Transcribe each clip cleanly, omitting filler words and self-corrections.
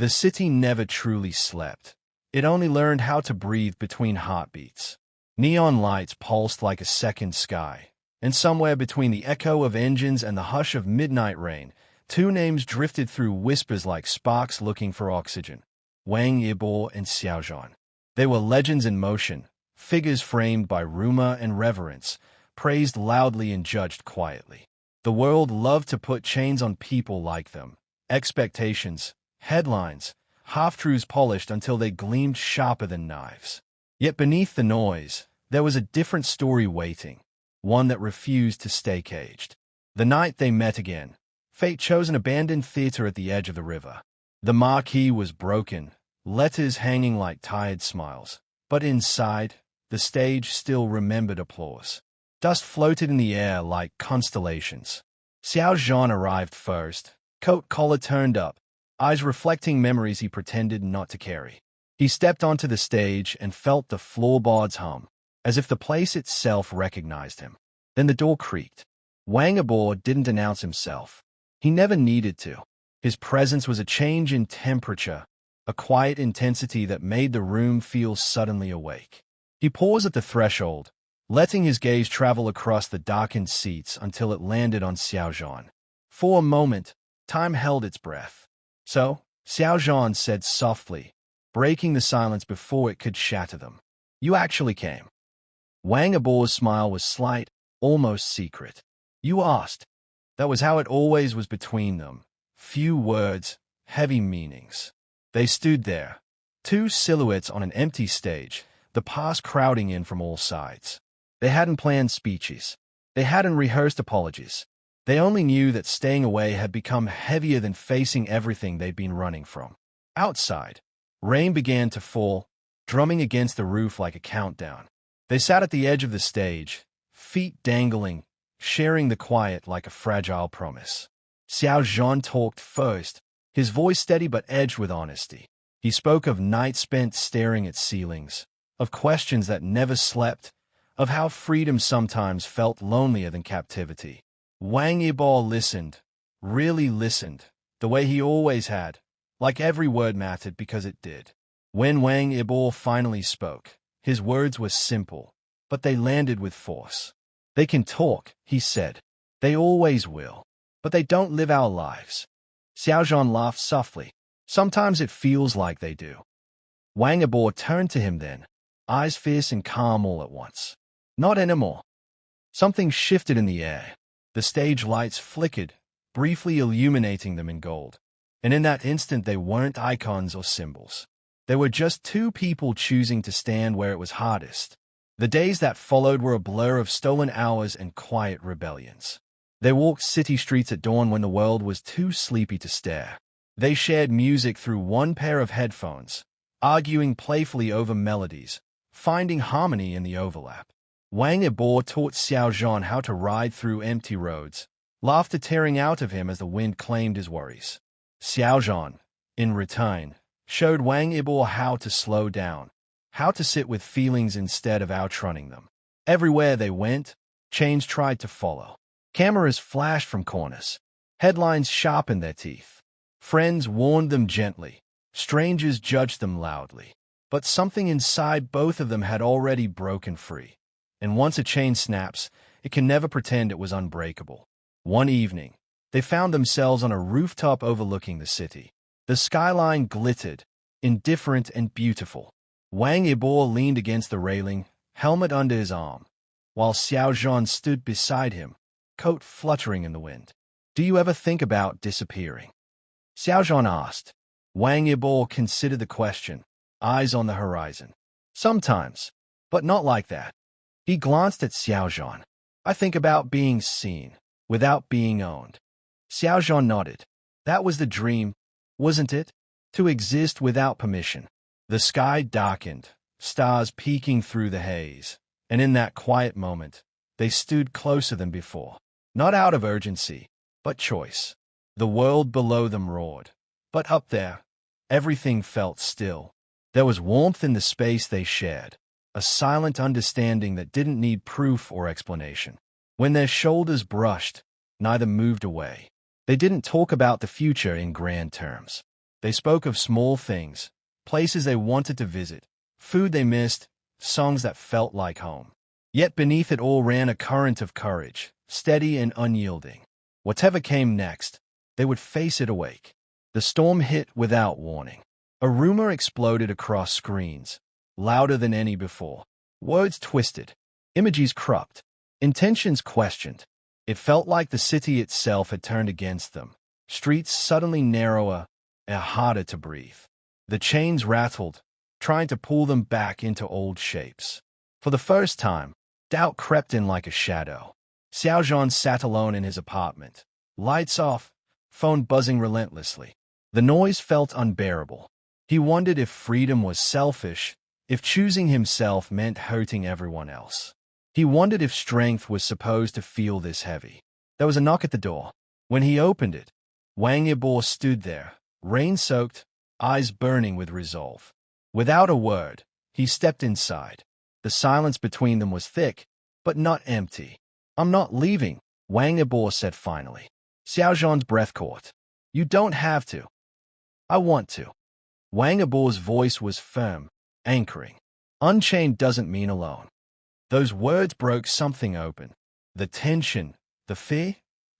The city never truly slept. It only learned how to breathe between heartbeats. Neon lights pulsed like a second sky, and somewhere between the echo of engines and the hush of midnight rain, two names drifted through whispers like sparks looking for oxygen: Wang Yibo and Xiao Zhan. They were legends in motion, figures framed by rumor and reverence, praised loudly and judged quietly. The world loved to put chains on people like them. Expectations, headlines, half-truths polished until they gleamed sharper than knives. Yet beneath the noise, there was a different story waiting, one that refused to stay caged. The night they met again, fate chose an abandoned theater at the edge of the river. The marquee was broken, letters hanging like tired smiles, but inside, the stage still remembered applause. Dust floated in the air like constellations. Xiao Zhan arrived first, coat collar turned up, eyes reflecting memories he pretended not to carry. He stepped onto the stage and felt the floorboards hum, as if the place itself recognized him. Then the door creaked. Wang Yibo didn't announce himself. He never needed to. His presence was a change in temperature, a quiet intensity that made the room feel suddenly awake. He paused at the threshold, letting his gaze travel across the darkened seats until it landed on Xiao Zhan. For a moment, time held its breath. "So," Xiao Zhan said softly, breaking the silence before it could shatter them. "You actually came." Wang Yibo's smile was slight, almost secret. "You asked." That was how it always was between them. Few words, heavy meanings. They stood there, two silhouettes on an empty stage, the past crowding in from all sides. They hadn't planned speeches. They hadn't rehearsed apologies. They only knew that staying away had become heavier than facing everything they'd been running from. Outside, rain began to fall, drumming against the roof like a countdown. They sat at the edge of the stage, feet dangling, sharing the quiet like a fragile promise. Xiao Zhan talked first, his voice steady but edged with honesty. He spoke of nights spent staring at ceilings, of questions that never slept, of how freedom sometimes felt lonelier than captivity. Wang Yibo listened, really listened, the way he always had, like every word mattered because it did. When Wang Yibo finally spoke, his words were simple, but they landed with force. "They can talk," he said. "They always will. But they don't live our lives." Xiao Zhan laughed softly. "Sometimes it feels like they do." Wang Yibo turned to him then, eyes fierce and calm all at once. "Not anymore." Something shifted in the air. The stage lights flickered, briefly illuminating them in gold. And in that instant they weren't icons or symbols. They were just two people choosing to stand where it was hardest. The days that followed were a blur of stolen hours and quiet rebellions. They walked city streets at dawn when the world was too sleepy to stare. They shared music through one pair of headphones, arguing playfully over melodies, finding harmony in the overlap. Wang Yibo taught Xiao Zhan how to ride through empty roads, laughter tearing out of him as the wind claimed his worries. Xiao Zhan, in return, showed Wang Yibo how to slow down, how to sit with feelings instead of outrunning them. Everywhere they went, chains tried to follow. Cameras flashed from corners. Headlines sharpened their teeth. Friends warned them gently. Strangers judged them loudly. But something inside both of them had already broken free. And once a chain snaps, it can never pretend it was unbreakable. One evening, they found themselves on a rooftop overlooking the city. The skyline glittered, indifferent and beautiful. Wang Yibo leaned against the railing, helmet under his arm, while Xiao Zhan stood beside him, coat fluttering in the wind. "Do you ever think about disappearing?" Xiao Zhan asked. Wang Yibo considered the question, eyes on the horizon. "Sometimes, but not like that." He glanced at Xiao Zhan. "I think about being seen, without being owned." Xiao Zhan nodded. That was the dream, wasn't it? To exist without permission. The sky darkened, stars peeking through the haze, and in that quiet moment, they stood closer than before. Not out of urgency, but choice. The world below them roared, but up there, everything felt still. There was warmth in the space they shared, a silent understanding that didn't need proof or explanation. When their shoulders brushed, neither moved away. They didn't talk about the future in grand terms. They spoke of small things, places they wanted to visit, food they missed, songs that felt like home. Yet beneath it all ran a current of courage, steady and unyielding. Whatever came next, they would face it awake. The storm hit without warning. A rumor exploded across screens, louder than any before. Words twisted, images corrupt, intentions questioned. It felt like the city itself had turned against them, streets suddenly narrower and harder to breathe. The chains rattled, trying to pull them back into old shapes. For the first time, doubt crept in like a shadow. Xiao Zhan sat alone in his apartment, lights off, phone buzzing relentlessly. The noise felt unbearable. He wondered if freedom was selfish, if choosing himself meant hurting everyone else. He wondered if strength was supposed to feel this heavy. There was a knock at the door. When he opened it, Wang Yibo stood there, rain-soaked, eyes burning with resolve. Without a word, he stepped inside. The silence between them was thick, but not empty. "I'm not leaving," Wang Yibo said finally. Xiao Zhan's breath caught. "You don't have to." "I want to." Wang Yibo's voice was firm, anchoring. Unchained doesn't mean alone. Those words broke something open. The tension, the fear,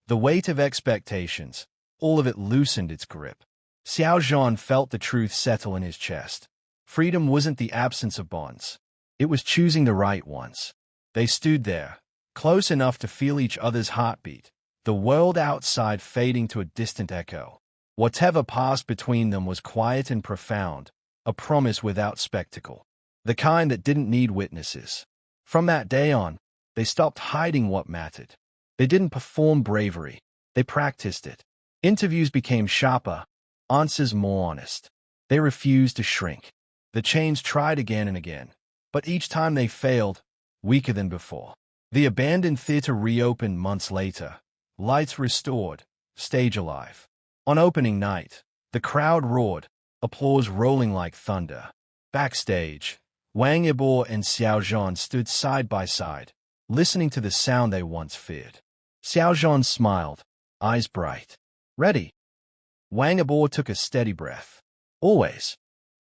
the weight of expectations, all of it loosened its grip. Xiao Zhan felt the truth settle in his chest. Freedom wasn't the absence of bonds. It was choosing the right ones. They stood there, close enough to feel each other's heartbeat, the world outside fading to a distant echo. Whatever passed between them was quiet and profound, a promise without spectacle, the kind that didn't need witnesses. From that day on, they stopped hiding what mattered. They didn't perform bravery, they practiced it. Interviews became sharper, answers more honest. They refused to shrink. The chains tried again and again, but each time they failed, weaker than before. The abandoned theater reopened months later, lights restored, stage alive. On opening night, the crowd roared, applause rolling like thunder. Backstage, Wang Yibo and Xiao Zhan stood side by side, listening to the sound they once feared. Xiao Zhan smiled, eyes bright. "Ready?" Wang Yibo took a steady breath. "Always."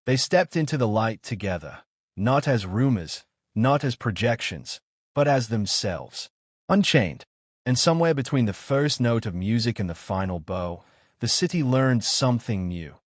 They stepped into the light together, not as rumors, not as projections, but as themselves. Unchained. And somewhere between the first note of music and the final bow, the city learned something new.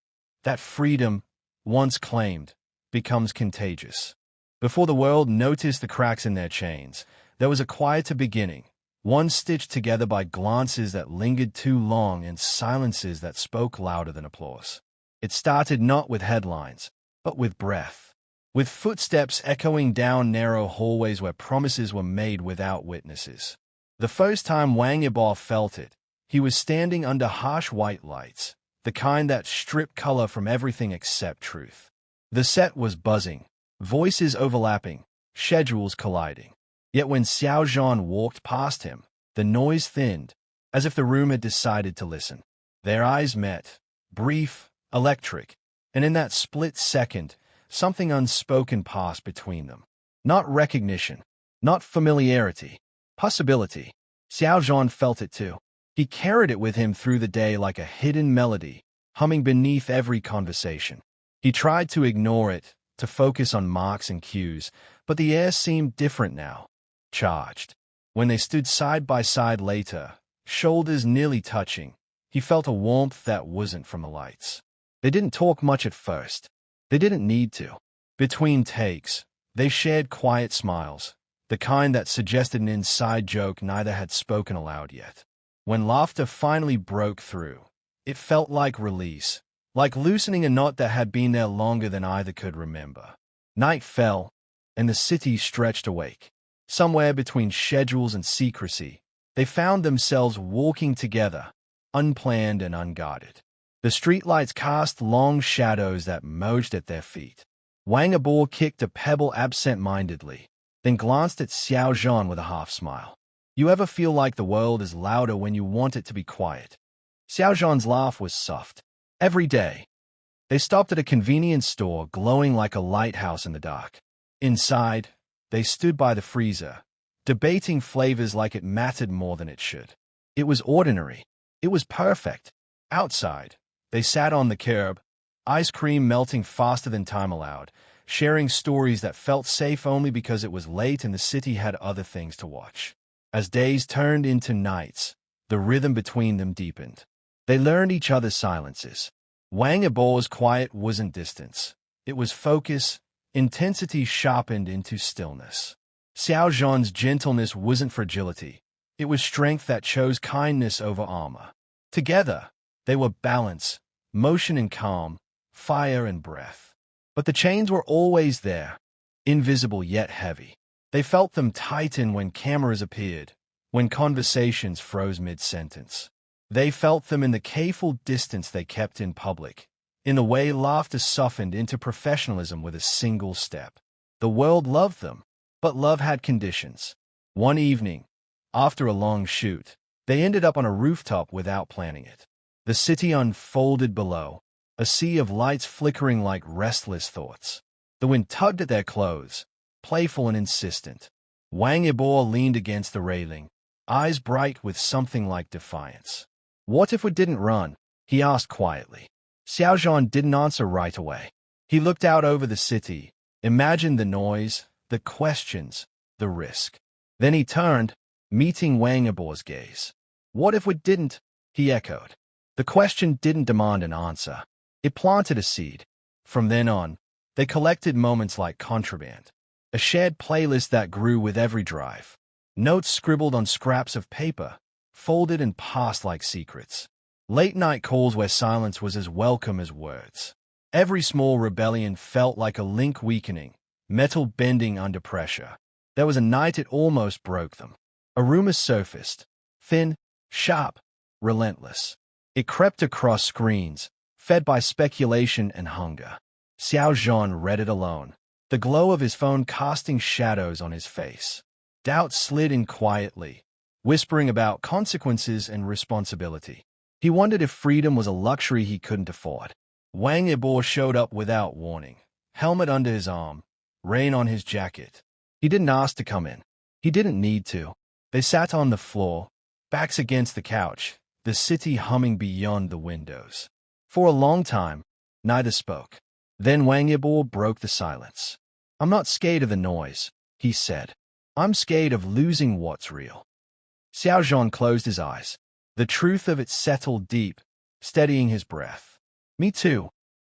That freedom, once claimed, becomes contagious. Before the world noticed the cracks in their chains, there was a quieter beginning, one stitched together by glances that lingered too long and silences that spoke louder than applause. It started not with headlines, but with breath, with footsteps echoing down narrow hallways where promises were made without witnesses. The first time Wang Yibo felt it, he was standing under harsh white lights, the kind that strip color from everything except truth. The set was buzzing, voices overlapping, schedules colliding. Yet when Xiao Zhan walked past him, the noise thinned, as if the room had decided to listen. Their eyes met, brief, electric, and in that split second, something unspoken passed between them. Not recognition, not familiarity, possibility. Xiao Zhan felt it too. He carried it with him through the day like a hidden melody, humming beneath every conversation. He tried to ignore it, to focus on marks and cues, but the air seemed different now, charged. When they stood side by side later, shoulders nearly touching, he felt a warmth that wasn't from the lights. They didn't talk much at first. They didn't need to. Between takes, they shared quiet smiles, the kind that suggested an inside joke neither had spoken aloud yet. When laughter finally broke through, it felt like release, like loosening a knot that had been there longer than either could remember. Night fell, and the city stretched awake. Somewhere between schedules and secrecy, they found themselves walking together, unplanned and unguarded. The streetlights cast long shadows that merged at their feet. Wang Yibo kicked a pebble absent-mindedly, then glanced at Xiao Zhan with a half-smile. "You ever feel like the world is louder when you want it to be quiet?" Xiao Zhan's laugh was soft. "Every day." They stopped at a convenience store glowing like a lighthouse in the dark. Inside, they stood by the freezer, debating flavors like it mattered more than it should. It was ordinary. It was perfect. Outside, they sat on the curb, ice cream melting faster than time allowed, sharing stories that felt safe only because it was late and the city had other things to watch. As days turned into nights, the rhythm between them deepened. They learned each other's silences. Wang Yibo's quiet wasn't distance. It was focus, intensity sharpened into stillness. Xiao Zhan's gentleness wasn't fragility. It was strength that chose kindness over armor. Together, they were balance, motion and calm, fire and breath. But the chains were always there, invisible yet heavy. They felt them tighten when cameras appeared, when conversations froze mid-sentence. They felt them in the careful distance they kept in public, in the way laughter softened into professionalism with a single step. The world loved them, but love had conditions. One evening, after a long shoot, they ended up on a rooftop without planning it. The city unfolded below, a sea of lights flickering like restless thoughts. The wind tugged at their clothes, playful and insistent. Wang Yibo leaned against the railing, eyes bright with something like defiance. "What if we didn't run?" he asked quietly. Xiao Zhan didn't answer right away. He looked out over the city, imagined the noise, the questions, the risk. Then he turned, meeting Wang Yibo's gaze. "What if we didn't?" he echoed. The question didn't demand an answer. It planted a seed. From then on, they collected moments like contraband, a shared playlist that grew with every drive. Notes scribbled on scraps of paper, folded and passed like secrets. Late-night calls where silence was as welcome as words. Every small rebellion felt like a link weakening, metal bending under pressure. There was a night it almost broke them. A rumor surfaced, thin, sharp, relentless. It crept across screens, fed by speculation and hunger. Xiao Zhan read it alone, the glow of his phone casting shadows on his face. Doubt slid in quietly, whispering about consequences and responsibility. He wondered if freedom was a luxury he couldn't afford. Wang Yibo showed up without warning, helmet under his arm, rain on his jacket. He didn't ask to come in. He didn't need to. They sat on the floor, backs against the couch, the city humming beyond the windows. For a long time, neither spoke. Then Wang Yibo broke the silence. "I'm not scared of the noise," he said. "I'm scared of losing what's real." Xiao Zhan closed his eyes. The truth of it settled deep, steadying his breath. "Me too."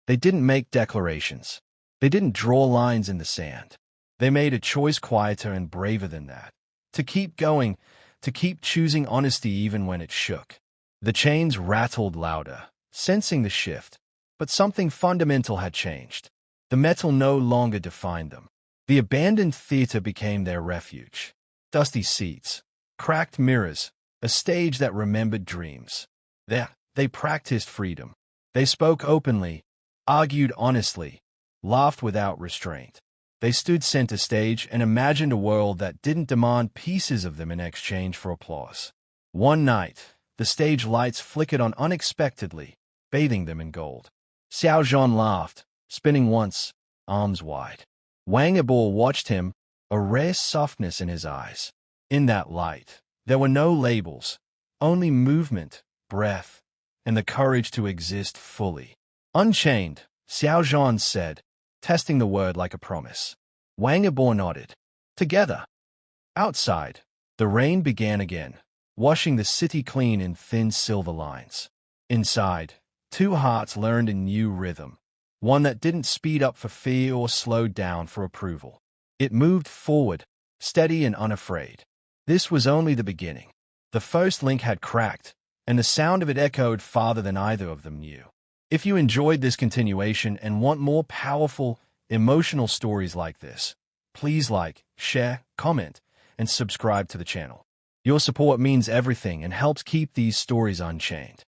They didn't make declarations. They didn't draw lines in the sand. They made a choice quieter and braver than that. To keep going, to keep choosing honesty even when it shook. The chains rattled louder, sensing the shift. But something fundamental had changed. The metal no longer defined them. The abandoned theater became their refuge. Dusty seats, cracked mirrors, a stage that remembered dreams. There, they practiced freedom. They spoke openly, argued honestly, laughed without restraint. They stood center stage and imagined a world that didn't demand pieces of them in exchange for applause. One night, the stage lights flickered on unexpectedly, bathing them in gold. Xiao Zhan laughed, spinning once, arms wide. Wang Yibo watched him, a rare softness in his eyes. In that light, there were no labels, only movement, breath, and the courage to exist fully. "Unchained," Xiao Zhan said, testing the word like a promise. Wang Yibo nodded. Together. Outside, the rain began again, washing the city clean in thin silver lines. Inside, two hearts learned a new rhythm, one that didn't speed up for fear or slow down for approval. It moved forward, steady and unafraid. This was only the beginning. The first link had cracked, and the sound of it echoed farther than either of them knew. If you enjoyed this continuation and want more powerful, emotional stories like this, please like, share, comment, and subscribe to the channel. Your support means everything and helps keep these stories unchained.